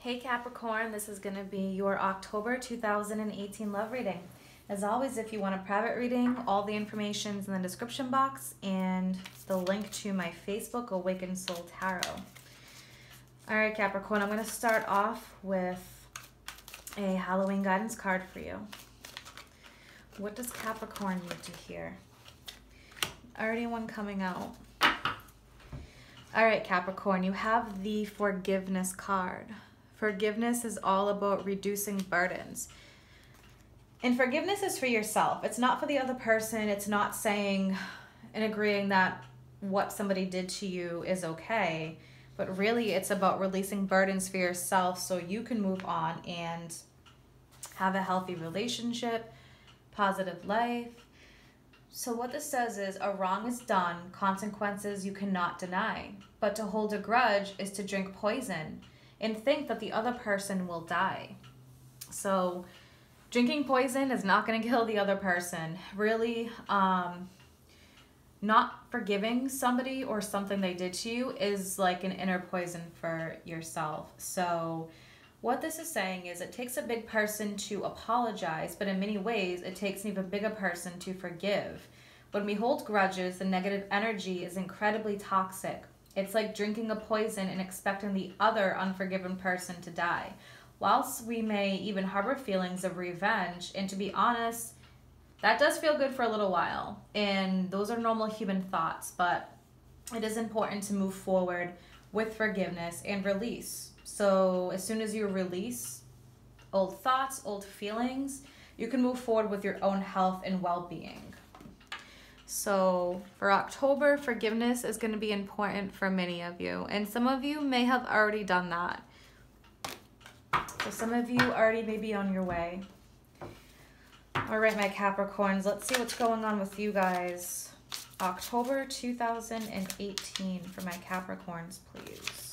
Hey Capricorn, this is going to be your October 2018 love reading. As always, if you want a private reading, all the information is in the description box and the link to my Facebook, Awakened Soul Tarot. Alright Capricorn, I'm going to start off with a Halloween guidance card for you. What does Capricorn need to hear? Already one coming out. Alright Capricorn, you have the Forgiveness card. Forgiveness is all about reducing burdens. And forgiveness is for yourself. It's not for the other person. It's not saying and agreeing that what somebody did to you is okay. But really, it's about releasing burdens for yourself so you can move on and have a healthy relationship, positive life. So what this says is a wrong is done, consequences you cannot deny. But to hold a grudge is to drink poison and think that the other person will die. So drinking poison is not going to kill the other person. Really, not forgiving somebody or something they did to you is like an inner poison for yourself. So what this is saying is it takes a big person to apologize, but in many ways it takes an even bigger person to forgive. When we hold grudges, the negative energy is incredibly toxic. It's like drinking a poison and expecting the other unforgiven person to die. Whilst we may even harbor feelings of revenge, and to be honest, that does feel good for a little while. And those are normal human thoughts, but it is important to move forward with forgiveness and release. So as soon as you release old thoughts, old feelings, you can move forward with your own health and well-being. So for October, forgiveness is going to be important for many of you. And some of you may have already done that. So some of you already may be on your way. All right, my Capricorns, let's see what's going on with you guys. October 2018 for my Capricorns, please.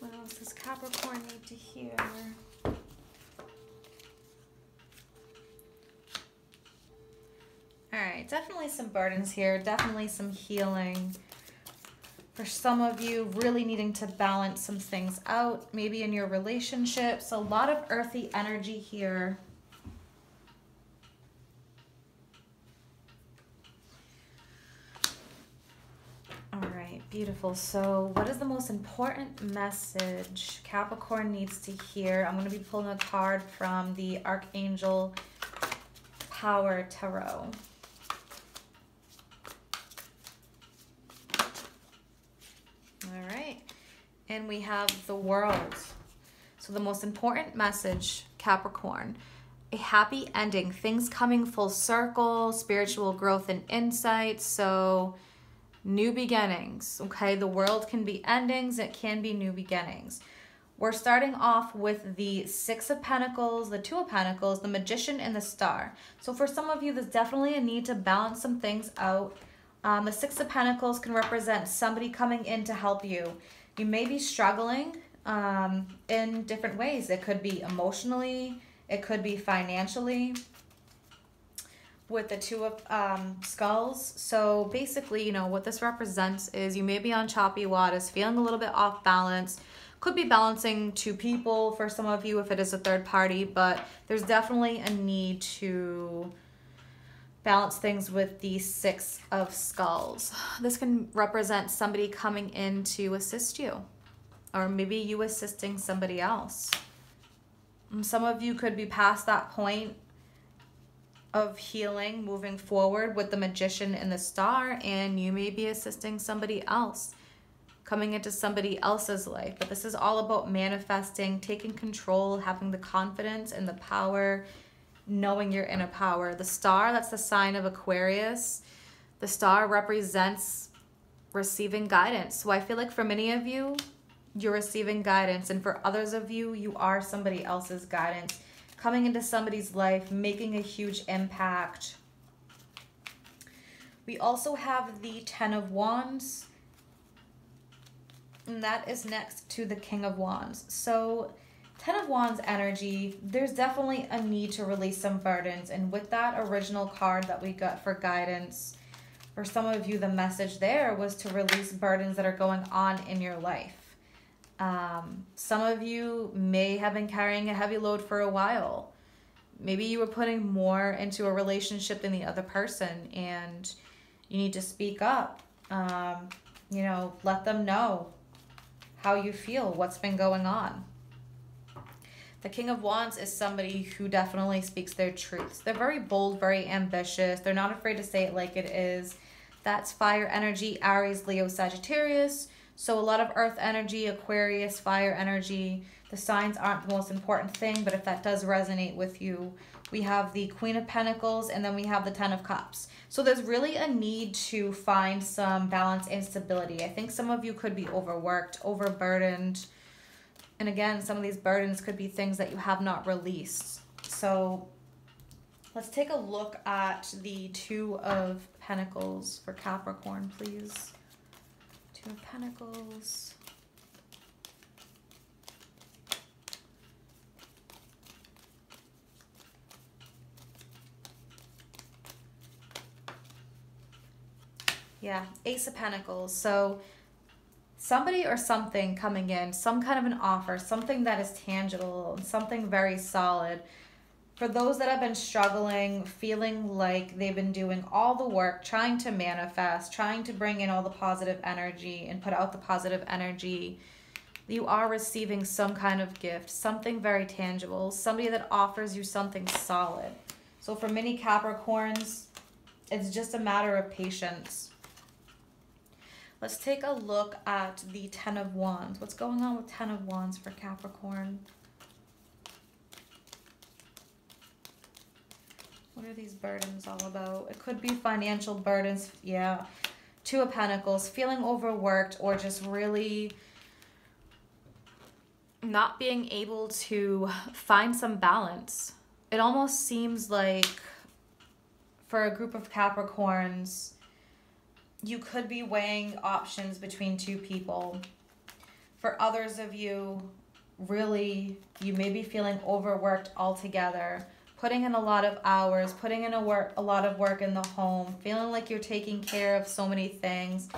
What else does Capricorn need to hear? Alright, definitely some burdens here. Definitely some healing. For some of you, really needing to balance some things out. Maybe in your relationships. A lot of earthy energy here. Beautiful. So what is the most important message Capricorn needs to hear? I'm going to be pulling a card from the Archangel Power Tarot. All right. And we have the World. So the most important message, Capricorn, a happy ending, things coming full circle, spiritual growth and insight. So new beginnings, okay? The world can be endings, it can be new beginnings. We're starting off with the Six of Pentacles, the Two of Pentacles, the Magician, and the Star. So for some of you, there's definitely a need to balance some things out. The Six of Pentacles can represent somebody coming in to help you. You may be struggling in different ways. It could be emotionally, it could be financially, with the Two of Skulls. So basically, you know, what this represents is you may be on choppy waters, feeling a little bit off balance. Could be balancing two people for some of you if it is a third party, but there's definitely a need to balance things with the Six of Skulls. This can represent somebody coming in to assist you, or maybe you assisting somebody else. Some of you could be past that point of healing, moving forward with the Magician and the Star, and you may be assisting somebody else, coming into somebody else's life. But this is all about manifesting, taking control, having the confidence and the power knowing your inner power. The star, that's the sign of Aquarius. The star represents receiving guidance. So I feel like for many of you, you're receiving guidance. And for others of you, you are somebody else's guidance. Coming into somebody's life, making a huge impact. We also have the Ten of Wands. And that is next to the King of Wands. So Ten of Wands energy, there's definitely a need to release some burdens. And with that original card that we got for guidance, for some of you, the message there was to release burdens that are going on in your life. Some of you may have been carrying a heavy load for a while. Maybe you were putting more into a relationship than the other person, and you need to speak up. You know, let them know how you feel, what's been going on. The King of Wands is somebody who definitely speaks their truths. They're very bold, very ambitious. They're not afraid to say it like it is. That's fire energy, Aries, Leo, Sagittarius. So a lot of earth energy, Aquarius, fire energy. The signs aren't the most important thing, but if that does resonate with you, we have the Queen of Pentacles, and then we have the Ten of Cups. So there's really a need to find some balance and stability. I think some of you could be overworked, overburdened. And again, some of these burdens could be things that you have not released. So let's take a look at the Two of Pentacles for Capricorn, please. Two of Pentacles. Yeah, Ace of Pentacles. So somebody or something coming in, some kind of an offer, something that is tangible, something very solid. For those that have been struggling, feeling like they've been doing all the work, trying to manifest, trying to bring in all the positive energy and put out the positive energy, you are receiving some kind of gift, something very tangible, somebody that offers you something solid. So for many Capricorns, it's just a matter of patience. Let's take a look at the Ten of Wands. What's going on with Ten of Wands for Capricorn? What are these burdens all about? It could be financial burdens. Yeah. Two of Pentacles, feeling overworked or just really not being able to find some balance. It almost seems like for a group of Capricorns, you could be weighing options between two people. For others of you, really, you may be feeling overworked altogether, putting in a lot of hours, putting in a lot of work in the home, feeling like you're taking care of so many things.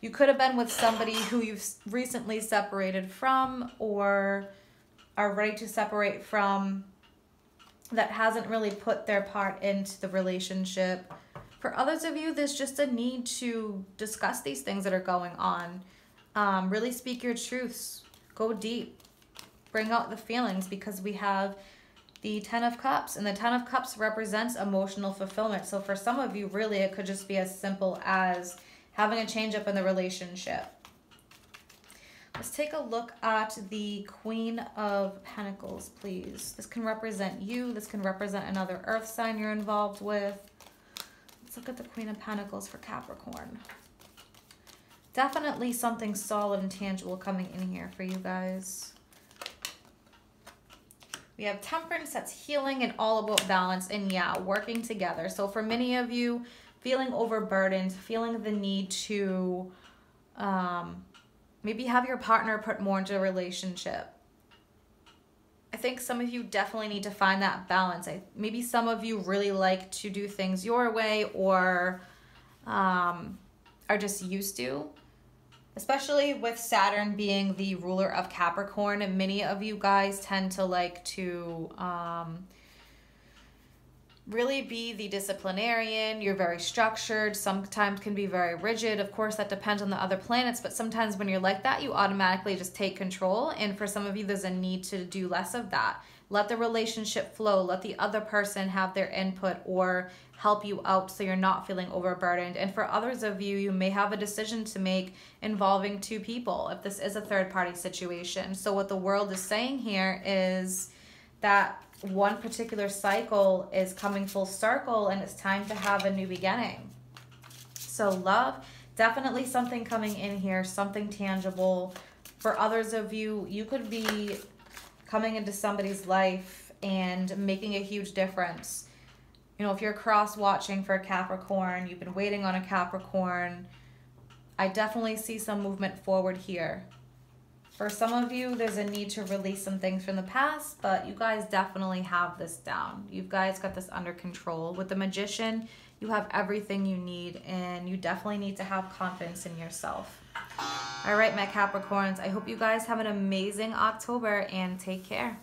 You could have been with somebody who you've recently separated from or are ready to separate from that hasn't really put their part into the relationship. For others of you, there's just a need to discuss these things that are going on. Really speak your truths. Go deep. Bring out the feelings, because we have the Ten of Cups, and the Ten of Cups represents emotional fulfillment. So for some of you, really, it could just be as simple as having a change up in the relationship. Let's take a look at the Queen of Pentacles, please. This can represent you. This can represent another earth sign you're involved with. Let's look at the Queen of Pentacles for Capricorn. Definitely something solid and tangible coming in here for you guys. We have Temperance, that's healing and all about balance, and yeah, working together. So for many of you, feeling overburdened, feeling the need to maybe have your partner put more into a relationship. I think some of you definitely need to find that balance. Maybe some of you really like to do things your way or are just used to. Especially with Saturn being the ruler of Capricorn, and many of you guys tend to like to really be the disciplinarian. You're very structured, sometimes can be very rigid. Of course, that depends on the other planets, but sometimes when you're like that, you automatically just take control. And for some of you, there's a need to do less of that. Let the relationship flow. Let the other person have their input or help you out so you're not feeling overburdened. And for others of you, you may have a decision to make involving two people if this is a third-party situation. So what the world is saying here is that one particular cycle is coming full circle and it's time to have a new beginning. So love, definitely something coming in here, something tangible. For others of you, you could be coming into somebody's life and making a huge difference. You know, if you're cross-watching for a Capricorn, you've been waiting on a Capricorn, I definitely see some movement forward here. For some of you, there's a need to release some things from the past, but you guys definitely have this down. You guys got this under control. With the Magician, you have everything you need, and you definitely need to have confidence in yourself. All right, my Capricorns, I hope you guys have an amazing October, and take care.